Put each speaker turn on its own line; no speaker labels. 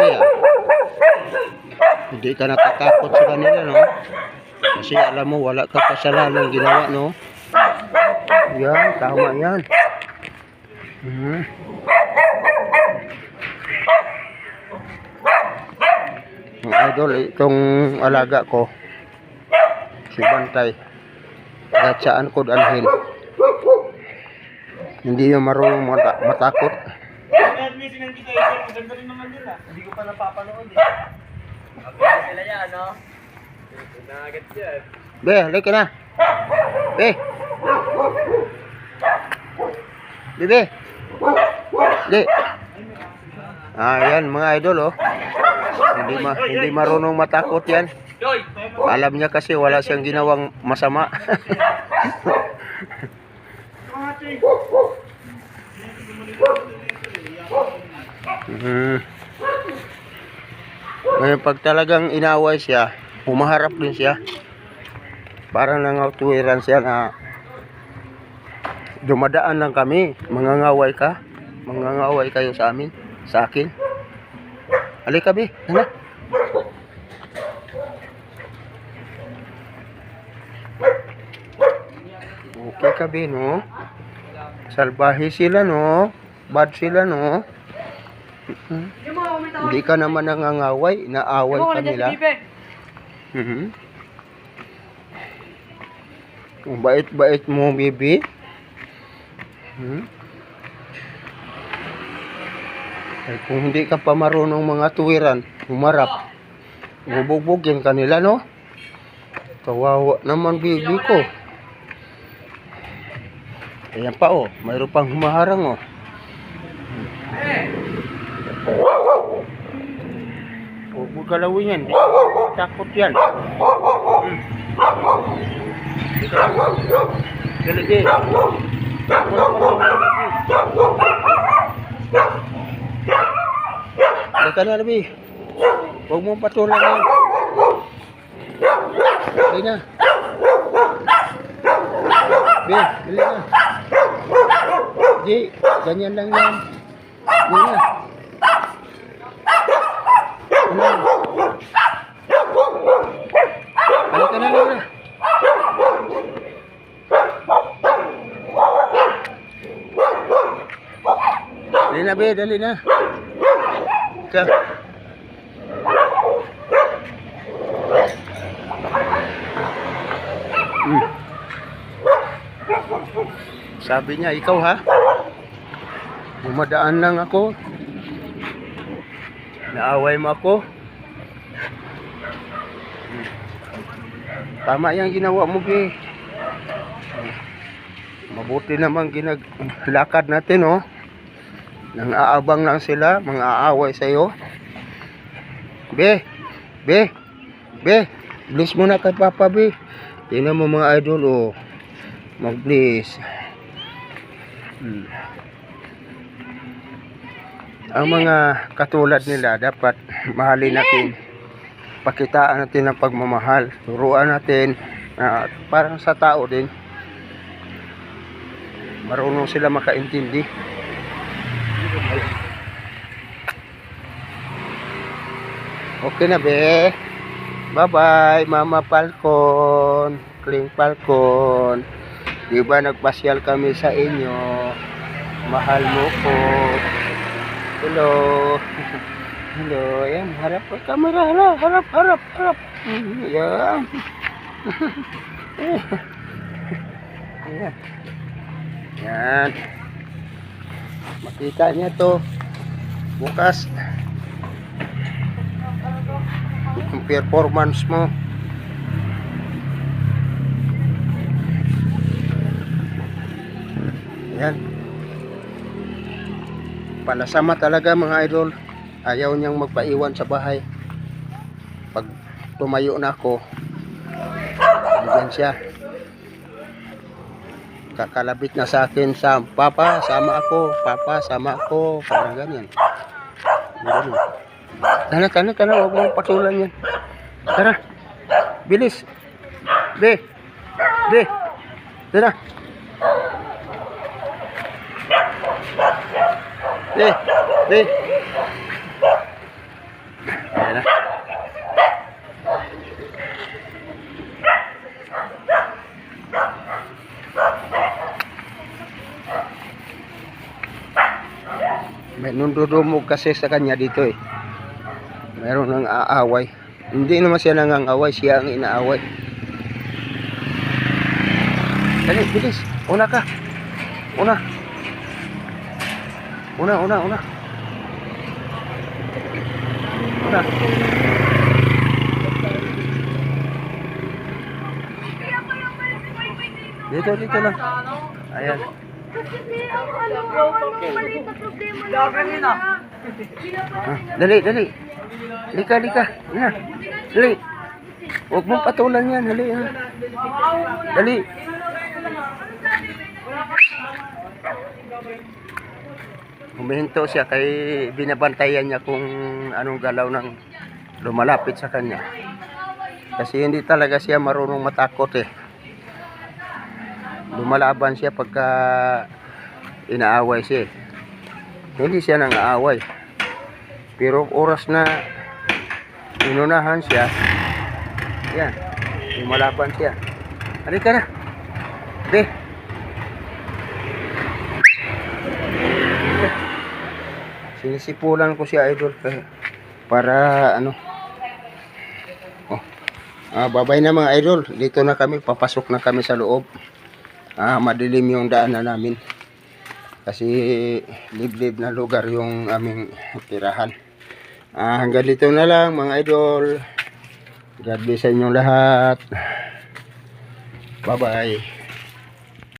be. Hindi ka natatakot sa kanila, no? Kasi alam mo, wala ka kasalanan ginawa, no? Yan, tama yan. Mga idol, itong alaga ko, si Bantay, gatsaan ko dalhin. Hindi niya marunong matakot.
Maganda rin naman nila. Hindi ko pa napapanood eh. Kapag sila yan, no? Nakagat yan.
Be, halika na. Be. Be. Be. Yan mga idol, oh. Hindi marunong matakot yan. Alam niya kasi wala siyang ginawang masama. Ngayon pag talagang inaway siya, humaharap din siya. Parang nangatuwiran siya na dumadaan lang kami, mangangaway ka, mangangaway kayo sa amin, sa akin. Halika be, ano? Okay ka be, no? Salbahe sila, no? Bad sila, no? Hindi ka naman nangangaway, naaway ka nila. Ang bait-bait mo, baby. Ay, kung hindi ka pa marunong mga tuwiran, humarap. Bubugbugin ka nila, no? Kawawa naman, baby ko. Ayan pa, oh. Mayroon pang humaharang, oh. Huwag mo galawin yan. Takot yan. Galagi. Halika na, Rabi. Huwag mong patulan yan. Dali na. Be, dali na. Di, ganyan lang yan. Dali na. Halika na, Laura. Dali na, be, dali na. Ika. Sabi niya, ikaw ha? Bumadaan lang ako. Naaway mo ako. Tama yung ginawa mo, be. Mabuti naman ginaglakad natin, oh. Nang aabang lang sila, mga aaway sa'yo. Be, be, be, bless mo na kay Papa, be. Tingnan mo mga idol, oh. Mag-bless. Ang mga katulad nila, dapat mahalin natin. Pakitaan natin ang pagmamahal. Turuan natin, parang sa tao din. Marunong sila makaintindi. Okay na, be. Bye-bye, Mama Falcon. Kling Falcon. Diba nagpasyal kami sa inyo? Mahal mo ko. Hello. Hello. Ayan, harap ka camera. Harap. Ayan. Ayan. Ayan. Makita niya to bukas yung performance mo. Yan, palasama talaga mga idol. Ayaw niyang magpaiwan sa bahay. Pag tumayo na ako, bigyan siya. Kakalabit na sa akin, Papa, sama ako. Papa, sama ako. Parang ganyan. Tana, huwag mong patulan yan. Tara, bilis. Be. Tara. Be. nundudumog kasi sa kanya dito eh. Meron nang aaway. Hindi naman siya nangangaway, siya ang inaaway. Dali, bilis. Una ka. Una. Una. Una. Dito lang. Ayan.
Maliit na problema lang.
Dali. Lika. Na. Dali. Huwag mong patulan yan. Dali. Humihinto siya kay binabantayan niya kung anong galaw ng lumalapit sa kanya. Kasi hindi talaga siya marunong matakot eh. Lumalaban siya pagka inaaway siya eh. Hindi siya nang aaway. Pero oras na inunahan siya, yan, lumalaban siya. Halika na. Be. Sinisipulan ko siya, idol, para ano. Babay na mga idol. Dito na kami, papasok na kami sa loob. Madilim yung daanan namin. Kasi liblib na lugar yung aming tirahan. Hanggang dito na lang mga idol. God bless sa inyong lahat. Bye bye.